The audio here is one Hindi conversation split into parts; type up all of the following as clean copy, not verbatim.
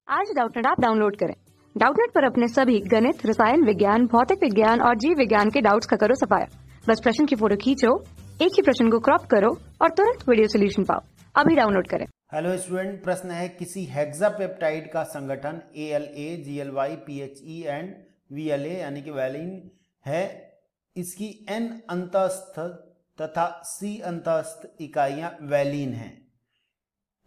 आज डाउटनेट ऐप डाउनलोड करें। डाउटनेट पर अपने सभी गणित, रसायन विज्ञान, भौतिक विज्ञान और जीव विज्ञान के डाउट्स का करो सफाया। बस प्रश्न की फोटो खींचो, एक ही प्रश्न को क्रॉप करो और तुरंत वीडियो सोल्यूशन पाओ। अभी डाउनलोड करें। हेलो स्टूडेंट, प्रश्न है किसी हेक्सापेप्टाइड का संगठन ALA, GLY, PHE and VLA यानी कि वैलिन है। इसकी N अंतस्थ तथा C अंतस्थ इकाइयां वैलिन हैं।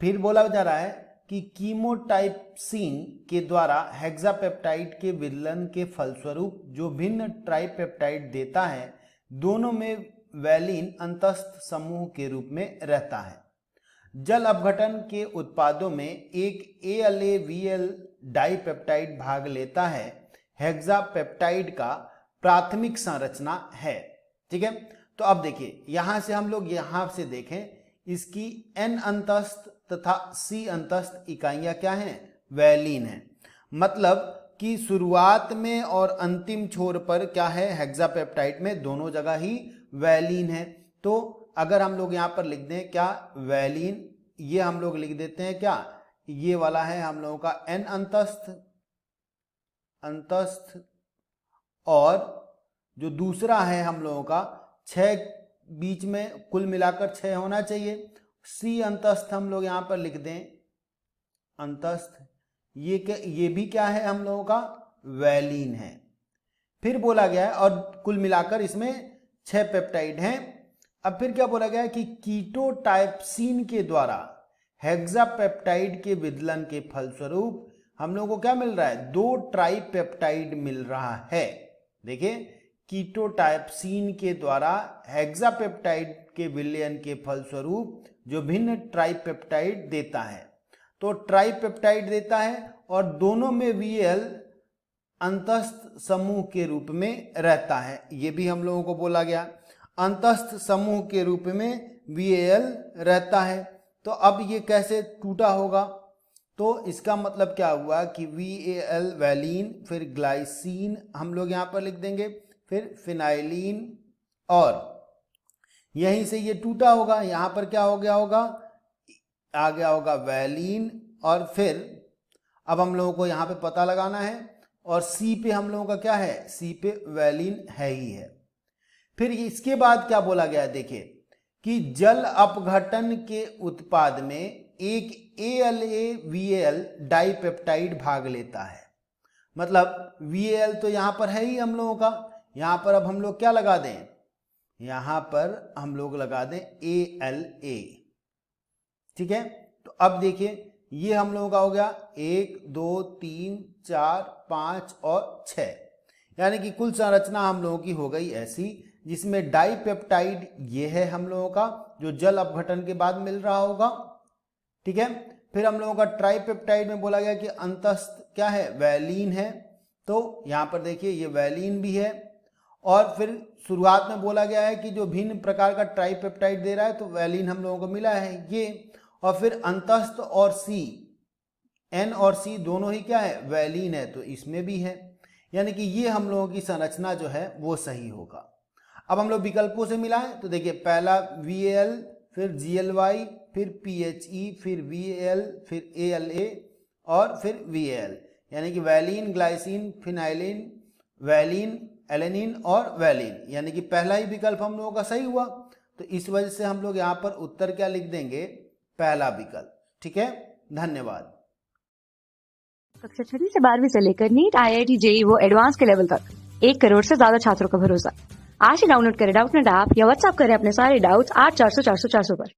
फिर बोला जा रहा है कि कीमोटाइपसिन के द्वारा हेक्सापेप्टाइड के विलयन के फलस्वरूप जो भिन्न ट्राइपेप्टाइड देता है, दोनों में वैलिन अंतस्थ समूह के रूप में रहता है। जल अपघटन के उत्पादों में एक ALA-VL डाइपेप्टाइड भाग लेता है। हेक्सापेप्टाइड का प्राथमिक संरचना है। ठीक है, तो अब देखिए यहां से हम लोग यहां से देखें, इसकी N अंतस्थ तथा C अंतस्थ इकाइयां क्या हैं? वैलिन है। मतलब कि शुरुआत में और अंतिम छोर पर क्या है? हेक्सापेप्टाइड में दोनों जगह ही वैलिन है। तो अगर हम लोग यहां पर लिख दें क्या? वैलिन, ये हम लोग लिख देते हैं क्या? ये वाला है हम लोगों का N अंतस्थ और जो दूसरा है हम लोगों का 6, बीच में कुल मिलाकर 6 होना चाहिए। C अंतस्थ हम लोग यहां पर लिख दें अंतस्थ, ये भी क्या है? हम लोगों का वैलिन है। फिर बोला गया है और कुल मिलाकर इसमें 6 पेप्टाइड हैं। अब फिर क्या बोला गया है कि कीटोटाइपसिन के द्वारा हेक्सापेप्टाइड के विदलन के फलस्वरूप हम लोगों को क्या मिल रहा है? 2 ट्राइपेप्टाइड मिल रहा है। देखिए, कीटोटाइपसिन के द्वारा हेक्सापेप्टाइड के विलयन के फलस्वरूप जो भिन्न ट्राइपेप्टाइड देता है, तो ट्राइपेप्टाइड देता है और दोनों में VL अंतस्थ समूह के रूप में रहता है। ये भी हम लोगों को बोला गया, अंतस्थ समूह के रूप में VAL रहता है। तो अब ये कैसे टूटा होगा? तो इसका मतलब क्या हुआ कि VAL वैलिन, फिर ग्लाइसिन हम लोग यहां पर लिख देंगे, फिर फिनाइलिन, और यहीं से ये टूटा होगा। यहां पर क्या हो गया होगा? आ गया होगा वैलिन, और फिर अब हम लोगों को यहां पे पता लगाना है, और C पे हम लोगों का क्या है? C पे वैलिन है ही है। फिर इसके बाद क्या बोला गया है? देखिए कि जल अपघटन के उत्पाद में एक ALA-VAL डाइपेप्टाइड भाग लेता है। मतलब VAL तो यहां पर है ही हम लोगों का। यहां पर अब हम लोग क्या लगा दें? यहां पर हम लोग लगा दें ALA। ठीक है, तो अब देखिए ये हम लोगों का हो गया 1, 2, 3, 4, 5 और 6, यानी कि कुल संरचना हम लोगों की हो गई ऐसी, जिसमें डाइपेप्टाइड ये है हम लोगों का जो जल अपघटन के बाद मिल रहा होगा। ठीक है, फिर हम लोगों का ट्राइपेप्टाइड में बोला गया कि अंतस्थ क्या है? वैलिन है। तो यहां पर देखिए ये वैलिन भी है। और फिर शुरुआत में बोला गया है कि जो भिन्न प्रकार का ट्राइपेप्टाइड दे रहा है, तो वैलिन हम लोगों को मिला है ये। और फिर अंतस्थ और C, N और C दोनों ही क्या है? वैलिन है, तो इसमें भी है। यानी कि ये हम लोगों की संरचना जो है वो सही होगा। अब हम लोग विकल्पों से मिलाएं तो देखिए पहला VAL, फिर GLY, फिर PHE, फिर VAL, फिर ALA और फिर VAL, यानी कि वैलिन, ग्लाइसिन, फिनाइलिन, वैलिन, एलेनिन और वैलिन, यानी कि पहला ही विकल्प हम लोगों का सही हुआ। तो इस वजह से हम लोग यहाँ पर उत्तर क्या लिख देंगे? पहला विकल्प। ठीक है, धन्यवाद। कक्षा 6 से 12वीं से लेकर नीट, IIT, JEE वो एडवांस के लेवल तक 1 करोड़ से ज्यादा छात्रों का भरोसा। आज ही डाउनलोड करें डाउटनेट ऐप या व्हाट्सएप करें अपने सारे डाउट्स 8400 400 400 पर।